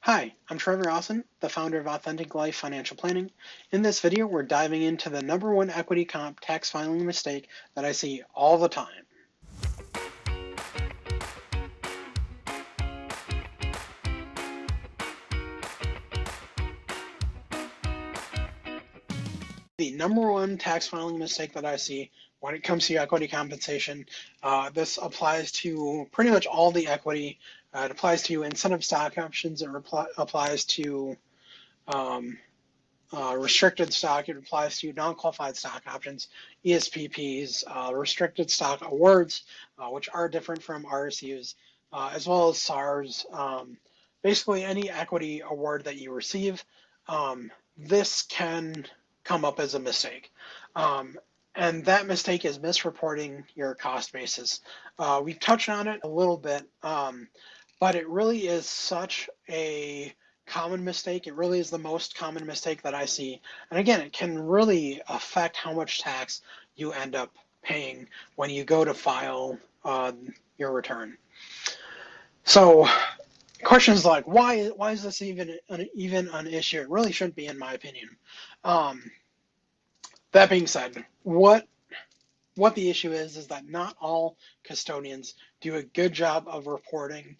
Hi, I'm Trevor Austin, the founder of Authentic Life Financial Planning. In this video, we're diving into the number one equity comp tax filing mistake that I see all the time. The number one tax filing mistake that I see when it comes to equity compensation, this applies to pretty much all the equity. It applies to incentive stock options. It applies to restricted stock. It applies to non-qualified stock options, ESPPs, restricted stock awards, which are different from RSUs, as well as SARs. Basically, any equity award that you receive, this can come up as a mistake. And that mistake is misreporting your cost basis. We've touched on it a little bit, but it really is such a common mistake. It really is the most common mistake that I see. And again, it can really affect how much tax you end up paying when you go to file your return. So questions like why is this even an issue? It really shouldn't be, in my opinion. That being said, what the issue is that not all custodians do a good job of reporting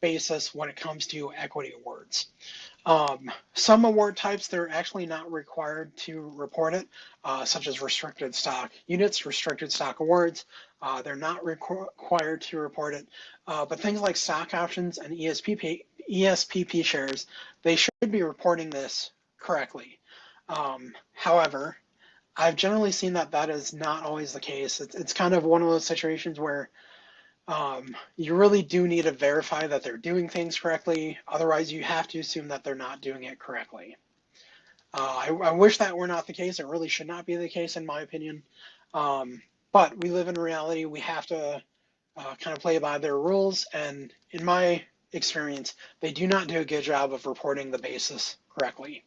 basis when it comes to equity awards. Some award types, they're actually not required to report it, such as restricted stock units, restricted stock awards. They're not required to report it. But things like stock options and ESPP shares, they should be reporting this correctly. However, I've generally seen that is not always the case. It's kind of one of those situations where you really do need to verify that they're doing things correctly. Otherwise, you have to assume that they're not doing it correctly. I wish that were not the case. It really should not be the case, in my opinion. But we live in reality. We have to kind of play by their rules. And in my experience, they do not do a good job of reporting the basis correctly.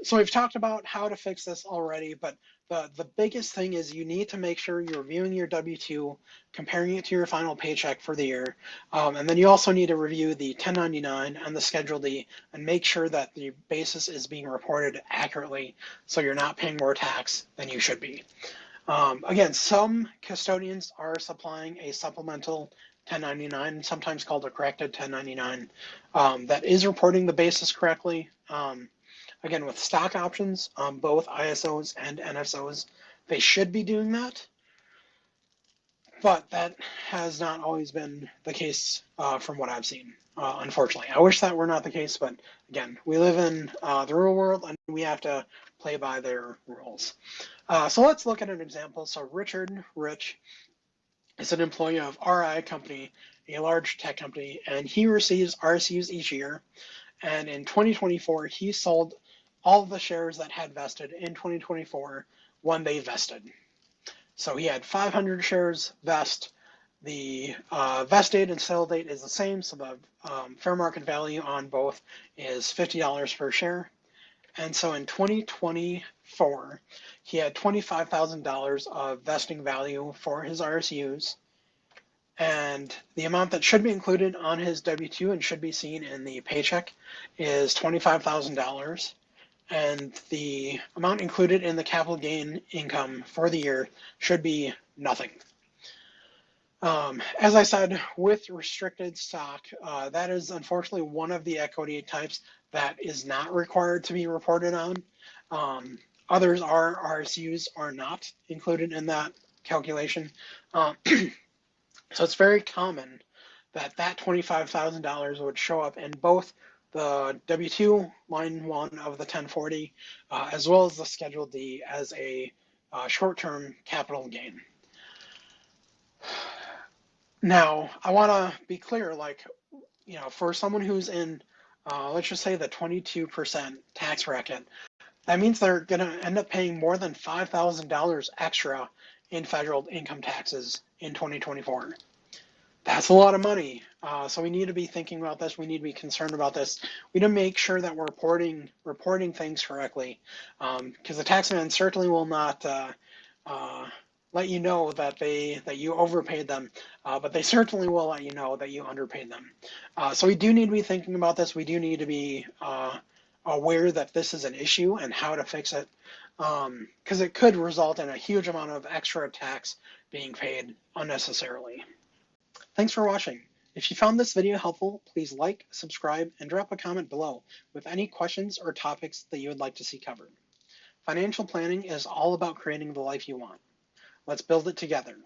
So we've talked about how to fix this already, but the biggest thing is you need to make sure you're reviewing your W-2, comparing it to your final paycheck for the year, and then you also need to review the 1099 and the Schedule D and make sure that the basis is being reported accurately so you're not paying more tax than you should be. Again, some custodians are supplying a supplemental 1099, sometimes called a corrected 1099, that is reporting the basis correctly. Again, with stock options, both ISOs and NSOs, they should be doing that, but that has not always been the case from what I've seen, unfortunately. I wish that were not the case, but again, we live in the real world and we have to play by their rules. So let's look at an example. So Richard Rich is an employee of RI Company, a large tech company, and he receives RSUs each year. And in 2024, he sold all of the shares that had vested in 2024 when they vested. So he had 500 shares vest. The vest date and sale date is the same, so the fair market value on both is $50 per share. And so in 2024, he had $25,000 of vesting value for his RSUs. And the amount that should be included on his W-2 and should be seen in the paycheck is $25,000. And the amount included in the capital gain income for the year should be nothing. As I said, with restricted stock, that is unfortunately one of the equity types that is not required to be reported on. Others are RSUs are not included in that calculation. So it's very common that $25,000 would show up in both the W-2 line 1 of the 1040 as well as the Schedule D as a short-term capital gain. Now, I want to be clear, for someone who's in, let's just say the 22% tax bracket, that means they're going to end up paying more than $5,000 extra in federal income taxes in 2024. That's a lot of money. So we need to be thinking about this. We need to be concerned about this. We need to make sure that we're reporting things correctly, because the taxman certainly will not let you know that you overpaid them, but they certainly will let you know that you underpaid them. So we do need to be thinking about this. We do need to be aware that this is an issue and how to fix it, because it could result in a huge amount of extra tax being paid unnecessarily. Thanks for watching. If you found this video helpful, please like, subscribe, and drop a comment below with any questions or topics that you would like to see covered. Financial planning is all about creating the life you want. Let's build it together.